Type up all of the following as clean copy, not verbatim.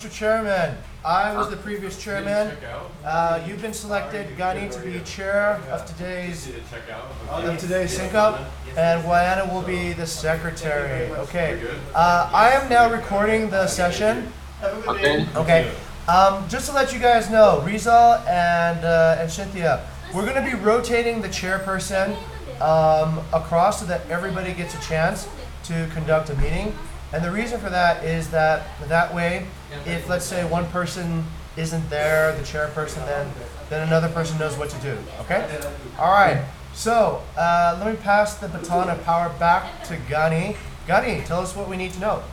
Mr. Chairman, I was the previous chairman. You've been selected, Gani, to be chair of today's sync up, and Wayana will be the secretary. Okay. I am now recording the session. Okay. Just to let you guys know, Rizal and Cynthia, we're going to be rotating the chairperson across so that everybody gets a chance to conduct a meeting. And the reason for that is that way, if let's say one person isn't there, the chairperson, then another person knows what to do. Okay? All right. So let me pass the baton of power back to Gani. Gani, tell us what we need to know.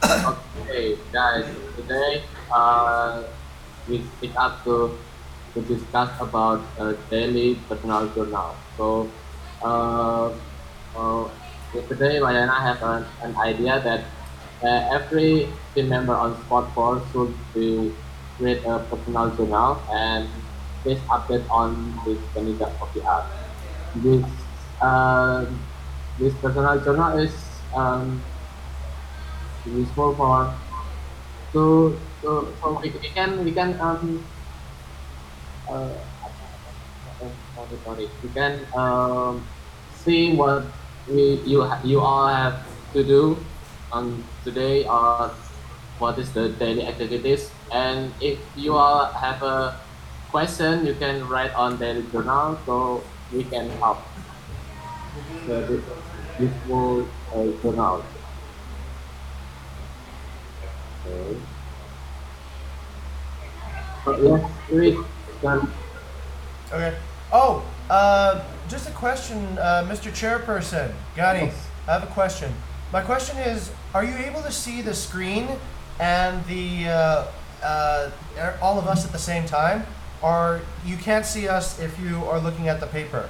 Okay, guys. Today we pick up to discuss about daily personal journal. So today, Mayana has an idea that every team member on sport force should create a personal journal and please update on this candidate of the art. This this personal journal is useful for so we can uh, sorry we can see what you all have to do on today or what is the daily activities, and if you all have a question you can write on daily journal so we can help the useful journal. Okay. So yes, please can. Okay. Oh, just a question, Mr. Chairperson, Gani. I have a question. My question is, are you able to see the screen and the all of us at the same time, or you can't see us if you are looking at the paper?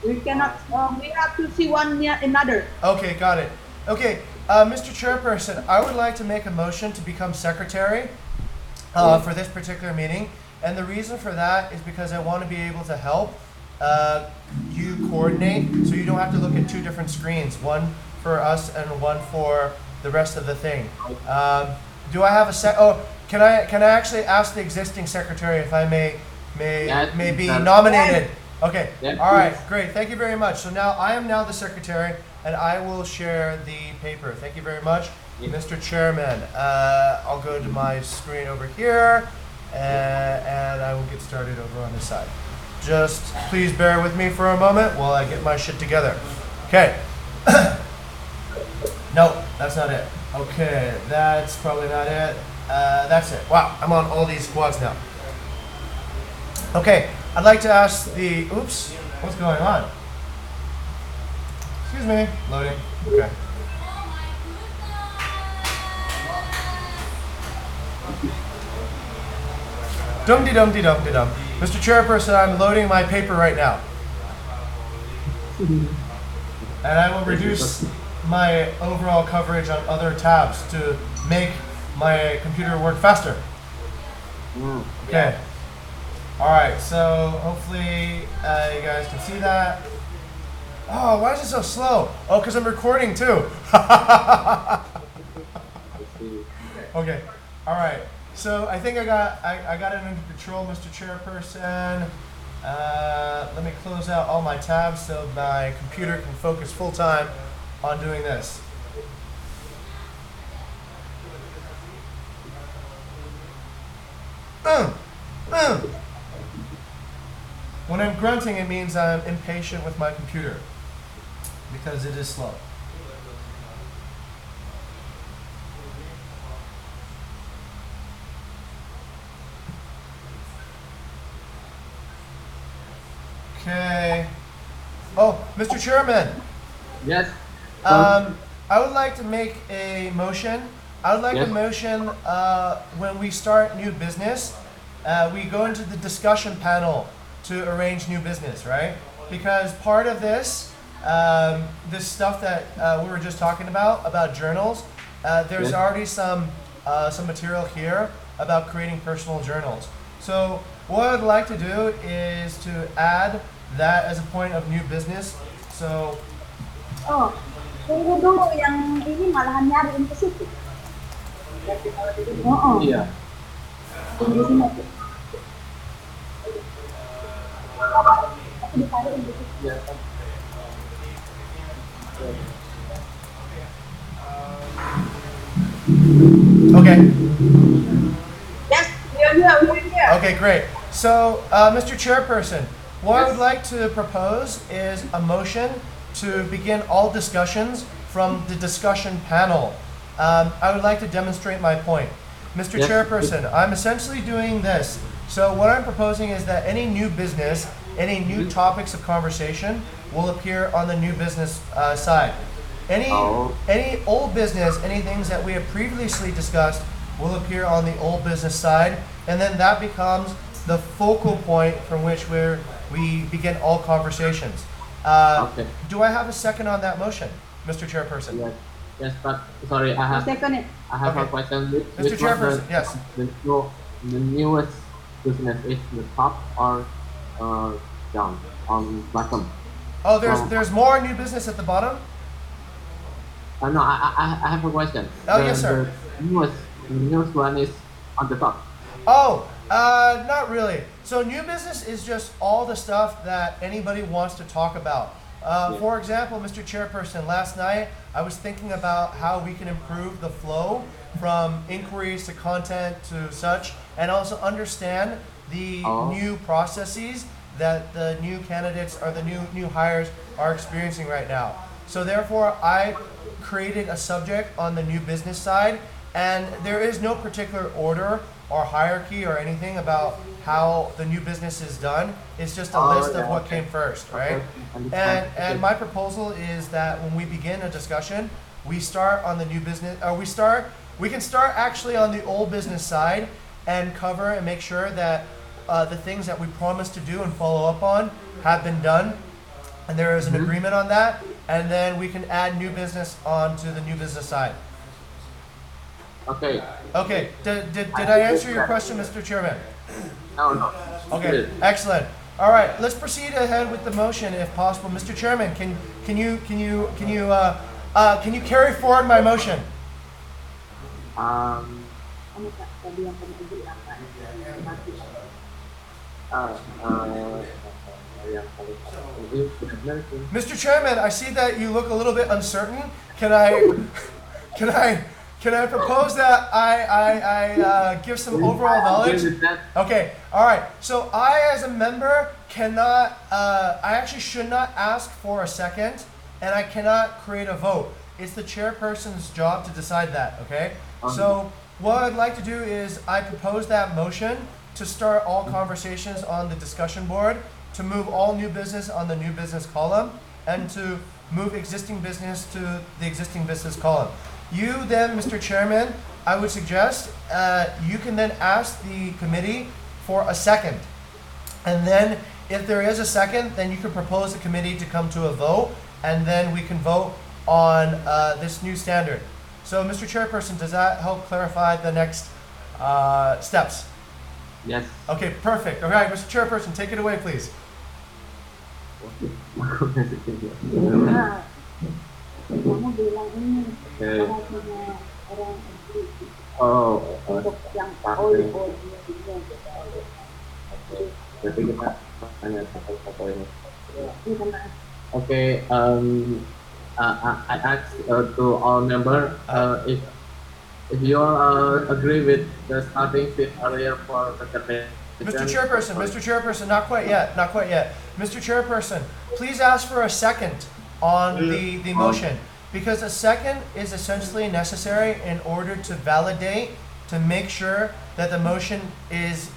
We cannot. We have to see one near another. Okay, got it. Okay, Mr. Chairperson, I would like to make a motion to become secretary for this particular meeting, and the reason for that is because I want to be able to help you coordinate, so you don't have to look at two different screens, one for us and one for the rest of the thing. Do I have a sec? Oh, can I actually ask the existing secretary if I may be nominated? Okay. All right. Great. Thank you very much. So now I am now the secretary, and I will share the paper. Thank you very much, Mr. Chairman. I'll go to my screen over here, and I will get started over on this side. Just please bear with me for a moment while I get my shit together. Okay. No, that's not it. Okay, that's probably not it. That's it. Wow, I'm on all these squads now. Okay, I'd like to ask the... Oops, what's going on? Excuse me, loading. Okay. Dum-de-dum-de-dum-de-dum. Mr. Chairperson, I'm loading my paper right now. And I will reduce my overall coverage on other tabs to make my computer work faster. Okay. All right, so hopefully you guys can see that. Oh, why is it so slow? Oh, because I'm recording too. Okay. All right. So I think I got it under control, Mr. Chairperson. Let me close out all my tabs so my computer can focus full time on doing this. When I'm grunting, it means I'm impatient with my computer because it is slow. Okay. Oh, Mr. Chairman. Yes. I would like to make a motion. I would like a motion when we start new business, we go into the discussion panel to arrange new business, right? Because part of this, this stuff that we were just talking about journals, there's already some material here about creating personal journals. So what I'd like to do is to add that as a point of new business. So. Oh, tunggu dulu yang ini malahan nyariin ke situ. Oo. Iya. Inggrisin mo. Ako di tayo Inggrisin. Iya. Okay. Yes, we're here. Okay, great. So, Mr. Chairperson, what I would like to propose is a motion to begin all discussions from the discussion panel. I would like to demonstrate my point. Mr. Yes. Chairperson, I'm essentially doing this. So what I'm proposing is that any new business, any new topics of conversation will appear on the new business side. Any old business, any things that we have previously discussed will appear on the old business side, and then that becomes the focal point from which we begin all conversations. Okay. Do I have a second on that motion, Mr. Chairperson? Yes. Yes, but sorry, I have Second it. a Okay. question. Mr. Which one Chairperson, yes. The newest business is the top or down on bottom? Oh, there's more new business at the bottom? No, I have a question. Oh, yes, sir. The newest one is on the top. Oh, not really. So new business is just all the stuff that anybody wants to talk about. For example, Mr. Chairperson, last night I was thinking about how we can improve the flow from inquiries to content to such, and also understand the new processes that the new candidates or the new hires are experiencing right now. So therefore, I created a subject on the new business side, and there is no particular order or hierarchy or anything about how the new business is done. It's just a list of what came first, right? And my proposal is that when we begin a discussion, we start on the new business, or we can start actually on the old business side and cover and make sure that the things that we promised to do and follow up on have been done, and there is an agreement on that, and then we can add new business onto the new business side. Okay. Okay, did I answer your question, Mr. Chairman? No. Okay, excellent. All right, let's proceed ahead with the motion if possible. Mr. Chairman, can you carry forward my motion? Ano ka? Sabi ang pag-ibig Mr. Chairman, I see that you look a little bit uncertain. Can I propose that I give some overall knowledge? Okay, all right. So I, as a member, cannot, I actually should not ask for a second, and I cannot create a vote. It's the chairperson's job to decide that, okay? So what I'd like to do is I propose that motion to start all conversations on the discussion board, to move all new business on the new business column, and to move existing business to the existing business column. You then, Mr. Chairman, I would suggest you can then ask the committee for a second. And then if there is a second, then you can propose the committee to come to a vote, and then we can vote on this new standard. So, Mr. Chairperson, does that help clarify the next steps? Yes. Okay, perfect. All right, Mr. Chairperson, take it away, please. Kamu bilang ini Okay. orang punya orang untuk yang oil Jadi kita tanya satu-satu ini. ini kena Okay. I ask to all member if you all agree with the starting fifth earlier for the Mr. Chairperson, not quite yet. Mr. Chairperson, please ask for a second on the motion, because a second is essentially necessary in order to validate, to make sure that the motion is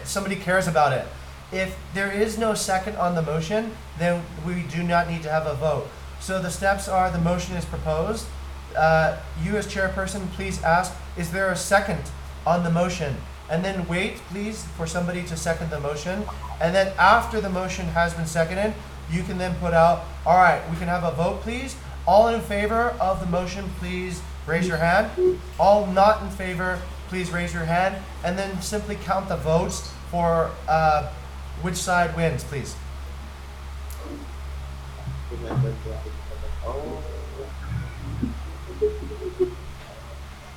somebody cares about it. If there is no second on the motion, then we do not need to have a vote. So the steps are: the motion is proposed. You as chairperson, please ask, is there a second on the motion? And then wait, please, for somebody to second the motion. And then after the motion has been seconded, you can then put out, all right, we can have a vote, please. All in favor of the motion, please raise your hand. All not in favor, please raise your hand. And then simply count the votes for which side wins, please.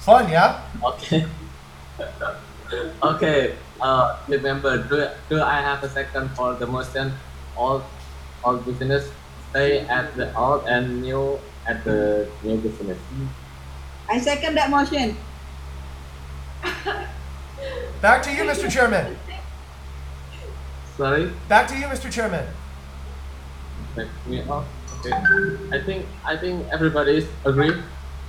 Fun, yeah? Okay. Okay. Remember, do I have a second for the motion? All business stay at the old and new at the new business. I second that motion. Back to you, Mr. Chairman. Sorry. Back to you, Mr. Chairman. Let me off. Okay. I think everybody agree.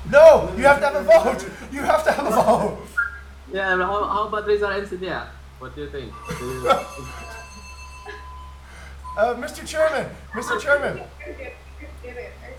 No, you have to have a vote. You have to have a vote. Yeah. How about Rizal and Cynthia? What do you think? Mr. Chairman,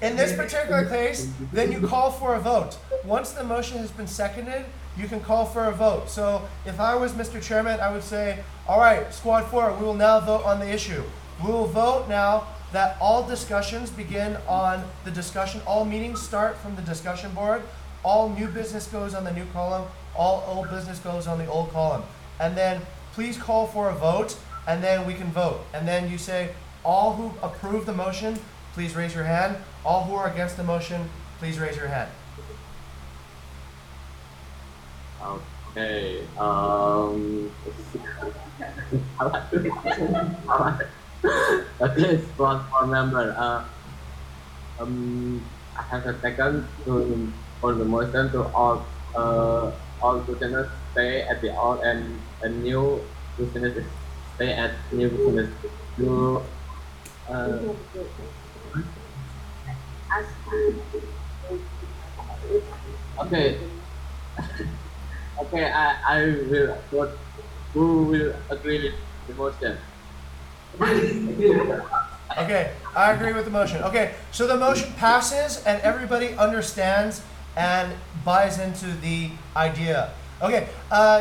in this particular case, then you call for a vote. Once the motion has been seconded, you can call for a vote. So if I was Mr. Chairman, I would say, all right, Squad 4, we will now vote on the issue. We will vote now that all discussions begin on the discussion. All meetings start from the discussion board. All new business goes on the new column. All old business goes on the old column. And then please call for a vote, and then we can vote. And then you say, all who approve the motion, please raise your hand. All who are against the motion, please raise your hand. Okay. Okay, squad for member. I have a second for the motion to all listeners stay at the old and new listeners stay at new listeners. To okay. Okay, I will vote. Who will agree with the motion? Okay, I agree with the motion. Okay, so the motion passes and everybody understands and buys into the idea. Okay,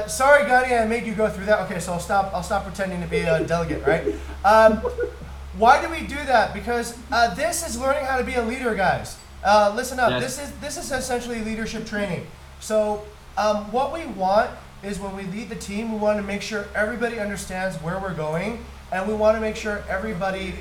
sorry, Gani, I made you go through that. Okay, so I'll stop pretending to be a delegate, right? Why do we do that? Because this is learning how to be a leader, guys. Listen up. Yes. This is essentially leadership training. So what we want is when we lead the team, we want to make sure everybody understands where we're going, and we want to make sure everybody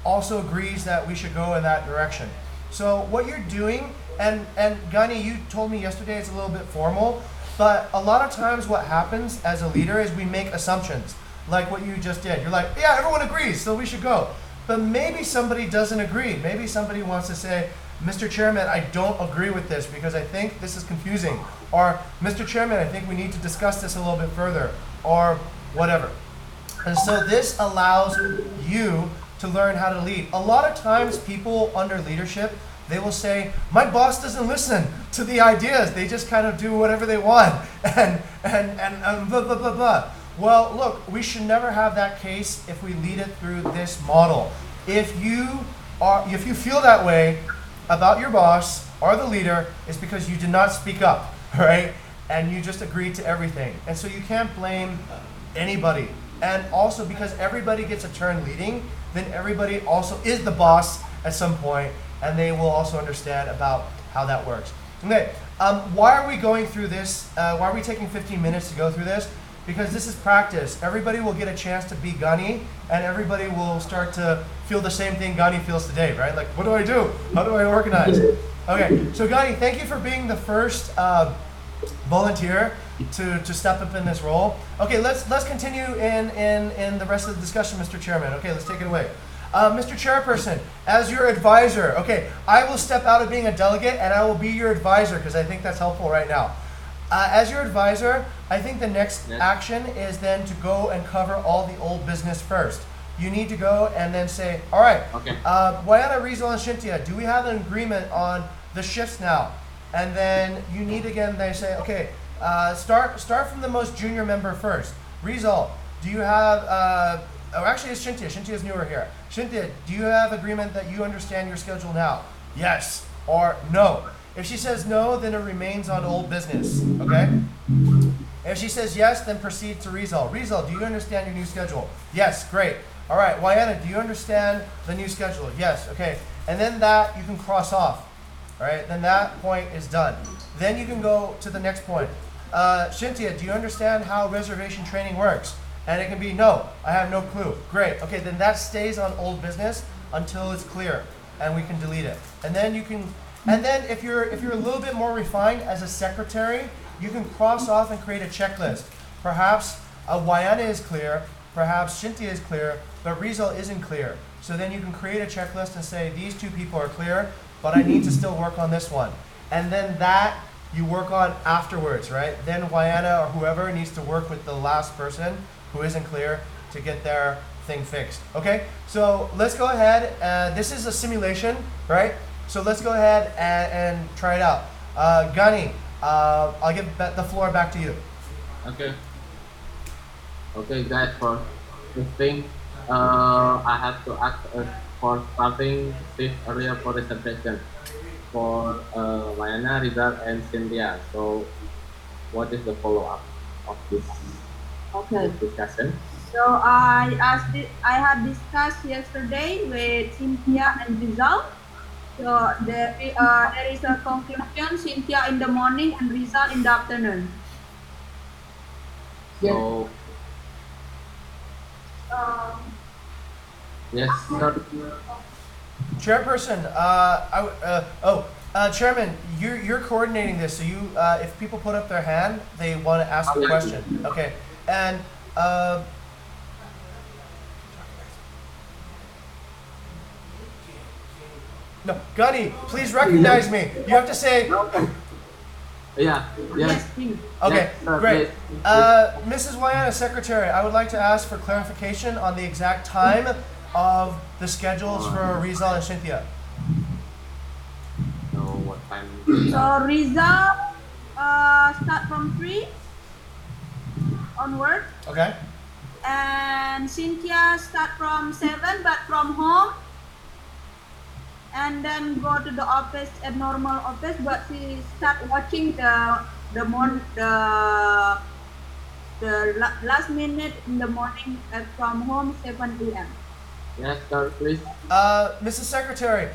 also agrees that we should go in that direction. So what you're doing, and Gani, you told me yesterday it's a little bit formal, but a lot of times what happens as a leader is we make assumptions, like what you just did. You're like, yeah, everyone agrees, so we should go. But maybe somebody doesn't agree. Maybe somebody wants to say, Mr. Chairman, I don't agree with this because I think this is confusing. Or, Mr. Chairman, I think we need to discuss this a little bit further. Or whatever. And so this allows you to learn how to lead. A lot of times people under leadership, they will say, my boss doesn't listen to the ideas. They just kind of do whatever they want and blah, blah, blah, blah. Well, look, we should never have that case if we lead it through this model. If you feel that way about your boss or the leader, it's because you did not speak up, right? And you just agreed to everything. And so you can't blame anybody. And also because everybody gets a turn leading, then everybody also is the boss at some point, and they will also understand about how that works. Okay, why are we going through this? Why are we taking 15 minutes to go through this? Because this is practice. Everybody will get a chance to be Gani, and everybody will start to feel the same thing Gani feels today, right? Like, what do I do? How do I organize? Okay, so Gani, thank you for being the first volunteer to step up in this role. Okay, let's continue in the rest of the discussion, Mr. Chairman. Okay, let's take it away. Mr. Chairperson, as your advisor, okay, I will step out of being a delegate and I will be your advisor because I think that's helpful right now. As your advisor, I think the next action is then to go and cover all the old business first. You need to go and then say, all right, Okay. Wayana, Rizal, and Shintia, do we have an agreement on the shifts now? And then you need again, they say, okay, start from the most junior member first. Rizal, do you have, actually it's Shintia. Shintia's newer here. Shintia, do you have agreement that you understand your schedule now? Yes or no. If she says no, then it remains on old business, okay? If she says yes, then proceed to Rizal. Rizal, do you understand your new schedule? Yes, great. All right, Wayana, do you understand the new schedule? Yes, okay. And then that you can cross off, all right? Then that point is done. Then you can go to the next point. Shintia, do you understand how reservation training works? And it can be, no, I have no clue. Great, okay, then that stays on old business until it's clear and we can delete it. And then you can And then if you're a little bit more refined as a secretary, you can cross off and create a checklist. Perhaps Wayana is clear, perhaps Cynthia is clear, but Rizal isn't clear. So then you can create a checklist and say, these two people are clear, but I need to still work on this one. And then that you work on afterwards, right? Then Wayana or whoever needs to work with the last person who isn't clear to get their thing fixed. Okay, so let's go ahead. This is a simulation, right? So let's go ahead and try it out. Gani, I'll give the floor back to you. Okay. Okay, guys. For this thing, I have to ask for starting this area for presentation for Mayana, Rizal, and Cynthia. So, what is the follow-up of this Okay. discussion? So I had discussed yesterday with Cynthia and Rizal. So there is a conclusion: Cynthia in the morning and Rizal in the afternoon. So, yes, sir. Chairperson, Chairman, you're coordinating this. So you, if people put up their hand, they want to ask a question. Okay, and no, Gunny, please recognize me. You have to say. Yeah. Yes. please. Okay, Yes, sir, great. please. Mrs. Wayana, Secretary, I would like to ask for clarification on the exact time of the schedules for Rizal and Cynthia. So, what time? So Rizal start from 3 onward, Okay. and Cynthia start from 7 but from home, and then go to the office at normal office, but she start watching the last minute in the morning from home 7 a.m. Yes, sir, please. Mrs. Secretary,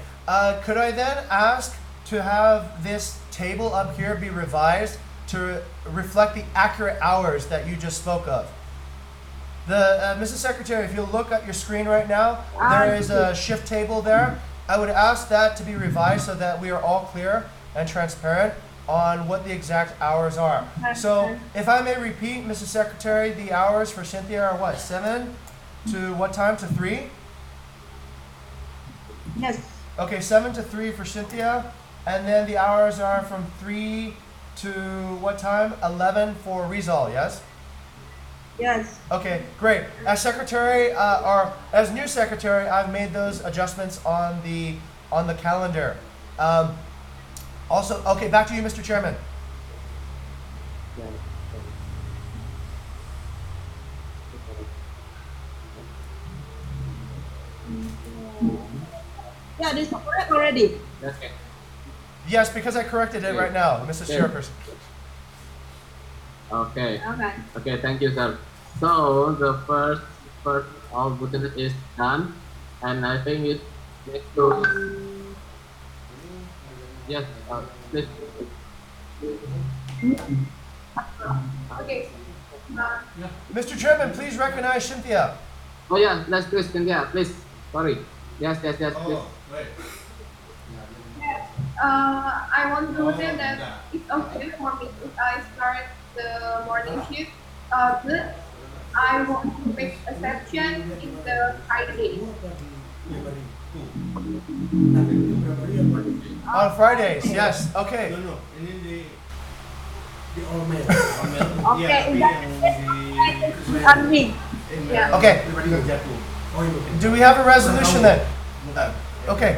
could I then ask to have this table up here be revised to reflect the accurate hours that you just spoke of? Mrs. Secretary, if you'll look at your screen right now, there is a shift table there. I would ask that to be revised so that we are all clear and transparent on what the exact hours are. So, if I may repeat, Mrs. Secretary, the hours for Cynthia are what? 7 to what time? To 3? Yes. Okay, 7 to 3 for Cynthia, and then the hours are from 3 to what time? 11 for Rizal, yes? Yes. Okay, great. As secretary, or as new secretary, I've made those adjustments on the calendar. Also, okay, back to you, Mr. Chairman. Yeah, this is correct already. Okay. Yes, because I corrected it right now, Mrs. Okay. Chairperson. Okay. Okay. Okay, thank you, sir. So the first all business is done, and I think it needs to yes, please. Okay. Mr. Chairman, please recognize Cynthia. Oh yeah, let's please, Cynthia, please. Sorry. Yes, please. I want to say that it's okay for me if I start the morning shift. But I want to make exception in the Fridays. On Fridays, yes. Okay. No. And then the all men. Okay, in that case, on me. Yeah. Okay. Everybody got jatuh. Oh, you Do we have a resolution then? Okay.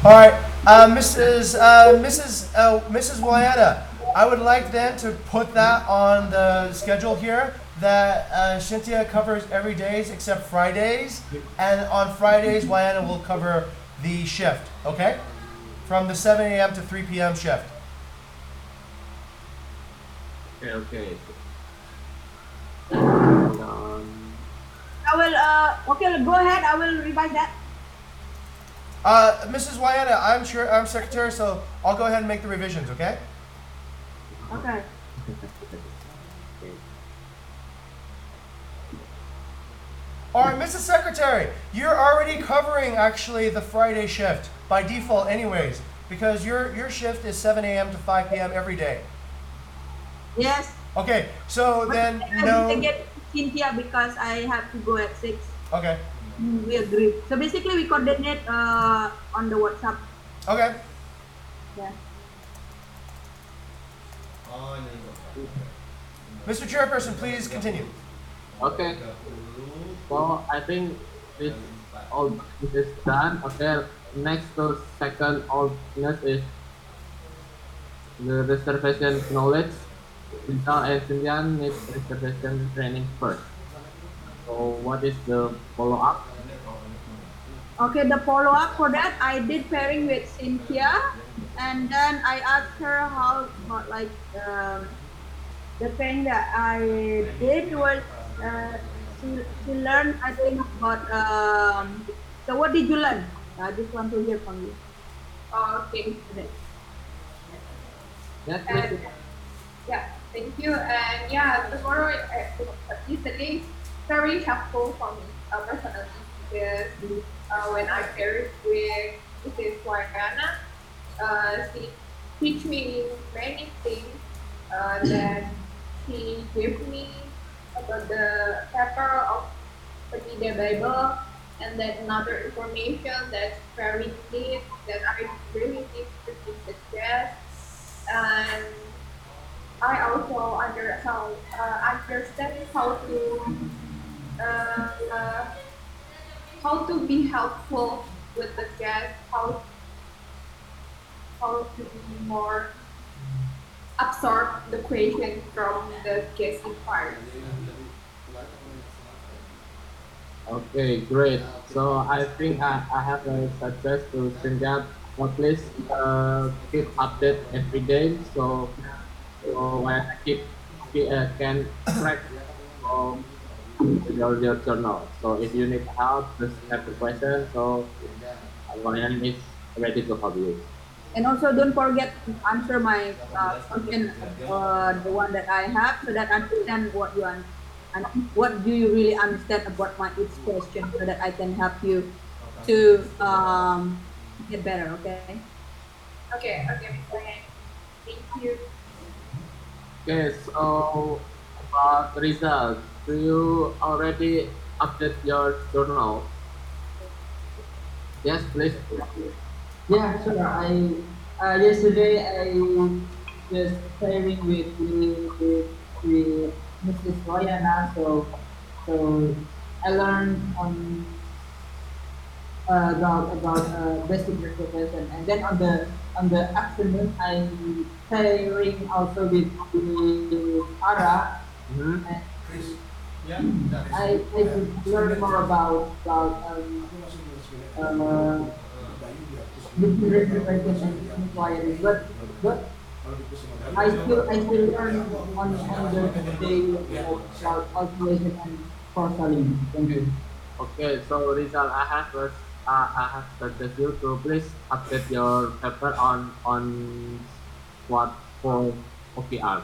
All right, Mrs. Wayana, I would like then to put that on the schedule here that Cynthia covers every days except Fridays, and on Fridays Wayana will cover the shift. Okay, from the 7 a.m. to 3 p.m. shift. Okay. Hold on. I will, okay, go ahead. I will revise that. Mrs. Wayana, I'm secretary, so I'll go ahead and make the revisions. Okay. Okay. All right, Mrs. Secretary, you're already covering actually the Friday shift by default, anyways, because your shift is 7 a.m. to 5 p.m. every day. Yes. Okay, so then I no. didn't get Cynthia because I have to go at 6. Okay. We agree. So basically, we coordinate on the WhatsApp. Okay. Yeah. Mr. Chairperson, please continue. Okay. So I think this all this is done. Okay. Next to second all business is the reservation knowledge. Rizal and Cynthia need reservation training first. So what is the follow up? Okay, the follow up for that, I did pairing with Cynthia, and then I asked her how about like the thing that I did was she learned I think about so what did you learn? I just want to hear from you. Okay. Yes, And please. yeah, thank you. And yeah, tomorrow easily very helpful for me personally because when I paired with Mrs. Wayana, she teach me many things that she gave me about the paper of the Bible and then another information that's very neat that I really need to suggest and I also understand uh, how to be helpful with the guests, how to be more absorb the question from the guest inquiry. Okay, great. So I think I have a suggest to Cynthia. Please keep update every day. So when I can track um, your journal. So if you need help, just have the question. So Ryan is ready to help you. And also don't forget to answer my question, the one that I have, so that I understand what you and what do you really understand about my each question, so that I can help you to get better. Okay. Okay, Mr. Yang. Thank you. Okay, so about results, do you already update your journal? Yes, please. Yeah, sure. I yesterday I just sharing with Mrs. Royana, so I learned about basic reservation, and then on the afternoon I sharing also with Ara, Mhm. and Chris. I could learn more about uh, different reservation and inquiries, but I still learn on the day about calculation and cross-selling. Thank you. Okay, so Rizal, I have suggest you to please update your paper on what for OKR.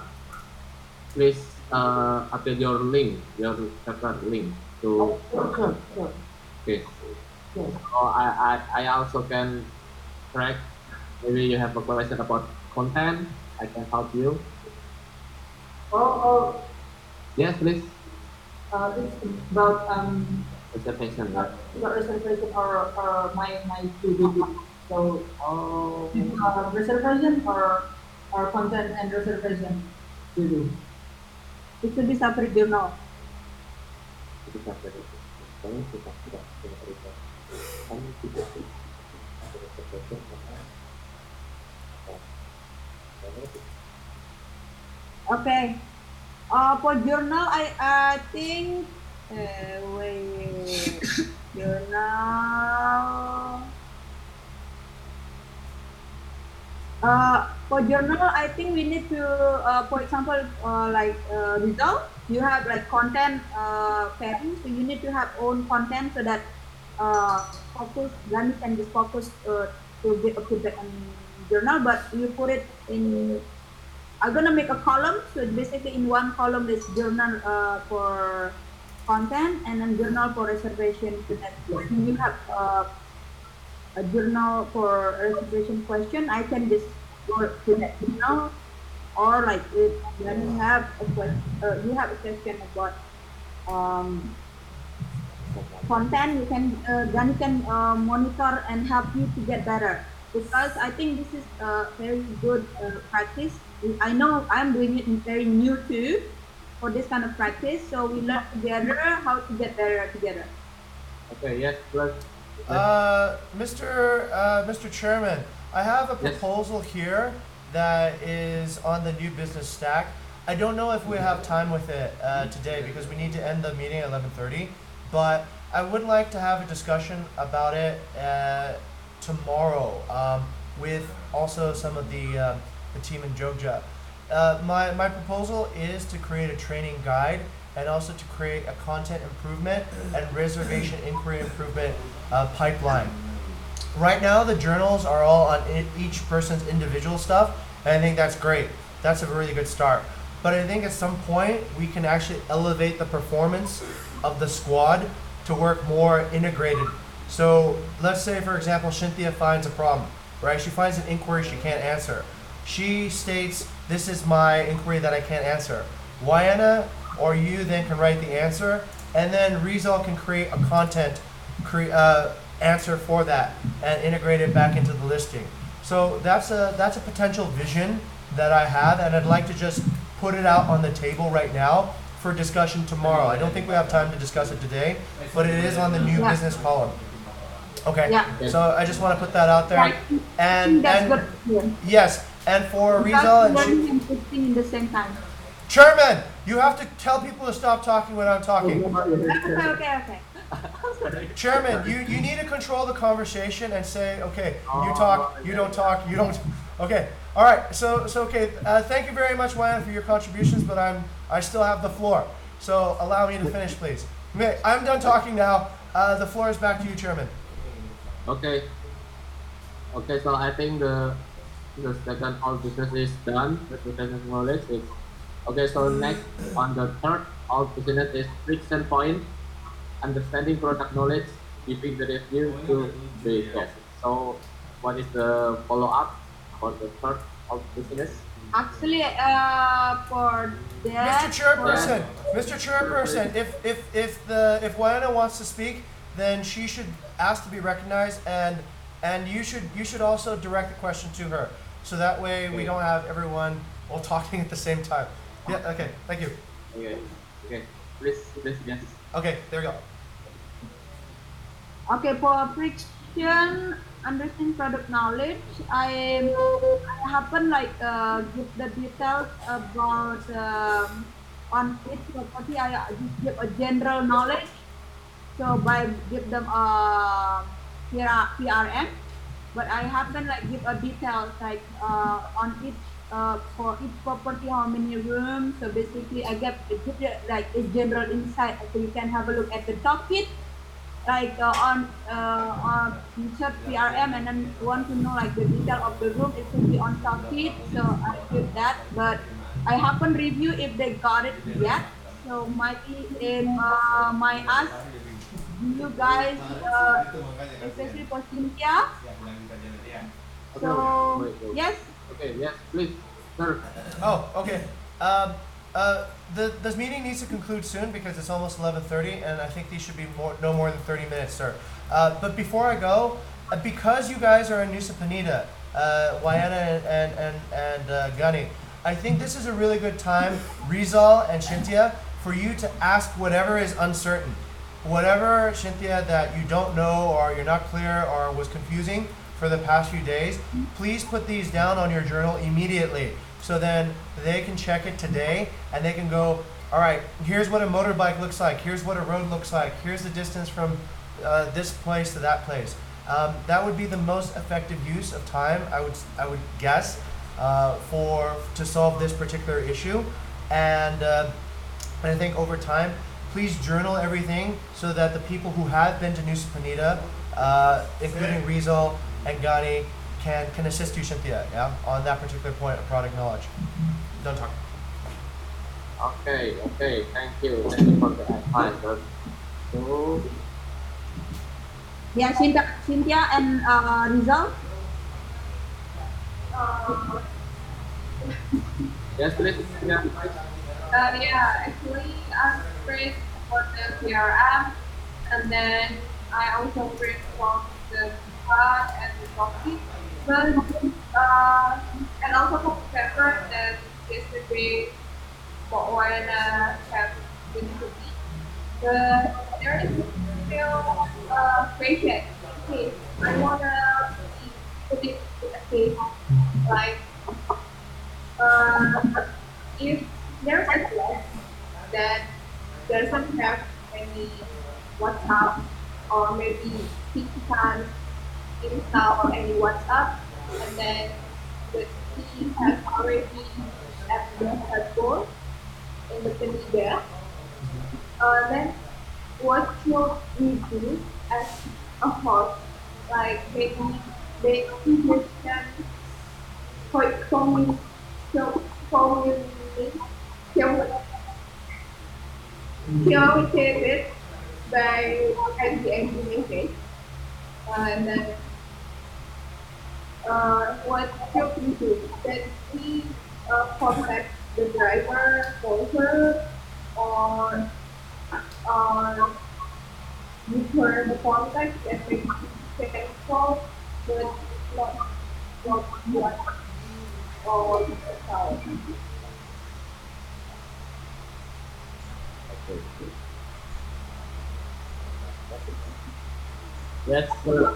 Please update your link, your paper link to. Oh, sure, sure, Okay. sure. So I also can track. Maybe you have a question about content. I can help you. Oh, Yes, please. it's about Presentation, right? about reservation or my to-do list. So Oh. reservation or content and reservation to do. It should be separate journal. Itu sampai itu. Soalnya kita tidak bisa kan tidak ada sesuatu karena Okay. For journal, I think wait journal. For journal, I think we need to, for example, result. You have like content pairing, so you need to have own content so that focus. Then you can just focus to get a feedback on journal, but you put it in. I'm gonna make a column. So basically, in one column, there's journal for content and then journal for reservation. So that when you have a journal for reservation question, I can just go to that journal, or like if when you have a question, you have a question about um, content, you can then you can monitor and help you to get better. Because I think this is a very good practice. I know I'm doing it very new too for this kind of practice. So we learn together how to get better together. Okay, yes, plus. Mr. Chairman, I have a Yes. proposal here that is on the new business stack. I don't know if we have time with it today because we need to end the meeting at 11:30, but I would like to have a discussion about it tomorrow with also some of the team in Jogja. My proposal is to create a training guide and also to create a content improvement and reservation inquiry improvement pipeline. Right now, the journals are all on each person's individual stuff, and I think that's great. That's a really good start. But I think at some point, we can actually elevate the performance of the squad to work more integrated. So let's say, for example, Cynthia finds a problem, right? She finds an inquiry she can't answer. She states, this is my inquiry that I can't answer. Wayana or you then can write the answer, and then Rizal can create a content answer for that and integrate it back into the listing. So that's a potential vision that I have, and I'd like to just put it out on the table right now for discussion tomorrow. I don't think we have time to discuss it today, but it is on the new Yeah. business column. Okay, Yeah. so I just want to put that out there. Right. I think that's And good. Yeah. yes, and for Rizal Because and learning and teaching in the same time. Chairman, you have to tell people to stop talking when I'm talking. Okay. Chairman, you need to control the conversation and say, okay, you talk, you don't talk, you don't. Okay, all right. So okay. Thank you very much, Wayne, for your contributions, but I still have the floor. So allow me to finish, please. I'm done talking now. The floor is back to you, Chairman. Okay. Okay, so I think the second all business is done. The business knowledge is okay. So next on the third all business is friction point, understanding product knowledge, giving the review to the guest. So what is the follow up for the third all business? Actually, for that, Mr. Chairperson, if Wayana wants to speak, then she should ask to be recognized, and you should also direct the question to her, so that way we don't have everyone all talking at the same time. Yeah. Okay. Thank you. Okay. Okay. Please, yes. Okay. There we go. okay, for friction, understanding product knowledge, I happen like give the details about on each property. I just give a general knowledge. So by give them PRM, but I happen like give a details like on each for each property how many rooms. So basically I give like a general insight. So you can have a look at the top kit, like on insert PRM, and then want to know like the detail of the room. It should be on top kit. So I give that, but I haven't review if they got it yet. So might be in my ask you guys, especially for Cynthia. So Wait. yes, Okay. Yes. Please, sir. Oh, okay. This meeting needs to conclude soon because it's almost 11:30, and I think these should be no more than 30 minutes, sir. But before I go, because you guys are in Nusa Penida, Wayana and Gunny, I think this is a really good time, Rizal and Cynthia, for you to ask whatever is uncertain. Whatever, Cynthia, that you don't know or you're not clear or was confusing for the past few days, please put these down on your journal immediately. So then they can check it today and they can go, all right, here's what a motorbike looks like. Here's what a road looks like. Here's the distance from this place to that place. That would be the most effective use of time, I would guess, to solve this particular issue. And I think over time, please journal everything so that the people who have been to Nusa Penida, including Rizal and Ghani, can assist you, Cynthia, yeah, on that particular point of product knowledge. Don't talk. Okay. Thank you for the advice, sir. So, Yeah, Cynthia and Rizal. Uh, yes, please. Yeah. yeah, actually, I'm great for the PRM, and then I also great for the pizza and the coffee. But and also for pepper that yesterday what Wayana have been cooking. But there is still question. Okay, I wanna put it in a case like uh, if there's a class that doesn't have any WhatsApp or maybe he can install any WhatsApp and then the, he has already at the headboard in the Canada, then what should we do as a host? Like maybe they can communicate, communicate, communicated by the message, and then what should we do? That we contact the driver for her, or give her the contact and maybe she can call, but not what or how. Yes, sir.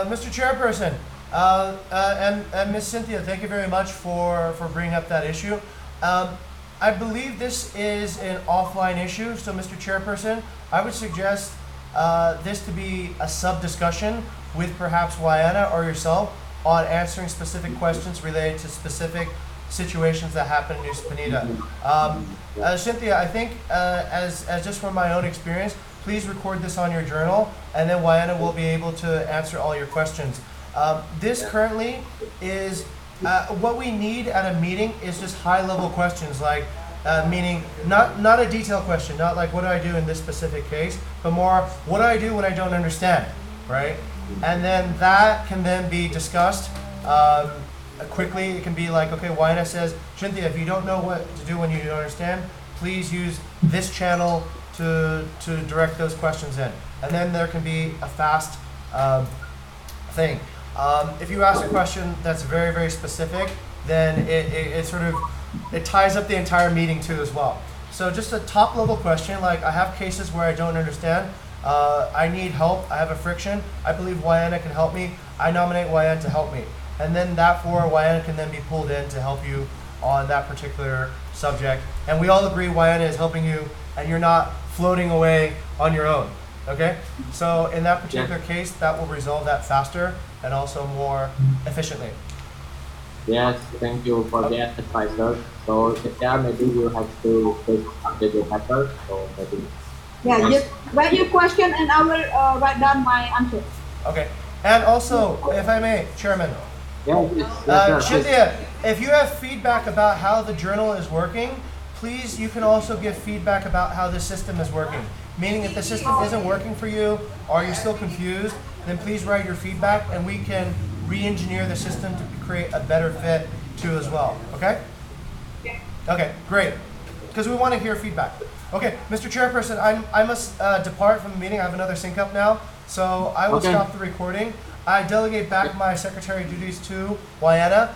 Mr. Chairperson, and Ms. Cynthia, thank you very much for bringing up that issue. I believe this is an offline issue, so Mr. Chairperson, I would suggest this to be a sub-discussion with perhaps Wayana or yourself on answering specific questions related to specific situations that happen in New Panida. Cynthia, I think as just from my own experience, please record this on your journal, and then Wayana will be able to answer all your questions. This currently is what we need at a meeting is just high-level questions, like meaning not a detailed question, not like what do I do in this specific case, but more what do I do when I don't understand, right? And then that can then be discussed quickly. It can be like, okay, Wayana says, Cynthia, if you don't know what to do when you don't understand, please use this channel to direct those questions in. And then there can be a fast thing. If you ask a question that's very, very specific, then it sort of, it ties up the entire meeting too as well. So just a top level question, like I have cases where I don't understand, I need help, I have a friction, I believe Wayana can help me, I nominate Wayana to help me. And then that for Wayana can then be pulled in to help you on that particular subject. And we all agree Wayana is helping you and you're not floating away on your own, okay? So in that particular case, that will resolve that faster and also more efficiently. Yes, thank you for the advice, sir. So, yeah, maybe you have to update your paper. So, maybe. Yeah, just write your question and I will write down my answer. Okay. And also, if I may, Chairman, Yeah, yes, sir. Cynthia, if you have feedback about how the journal is working, please, you can also give feedback about how the system is working. Meaning if the system isn't working for you or you're still confused, then please write your feedback and we can re-engineer the system to create a better fit too as well, okay? Okay, great. Because we want to hear feedback. Okay, Mr. Chairperson, I must depart from the meeting. I have another sync up now, so I will Okay. stop the recording. I delegate back my secretary duties to Wayana,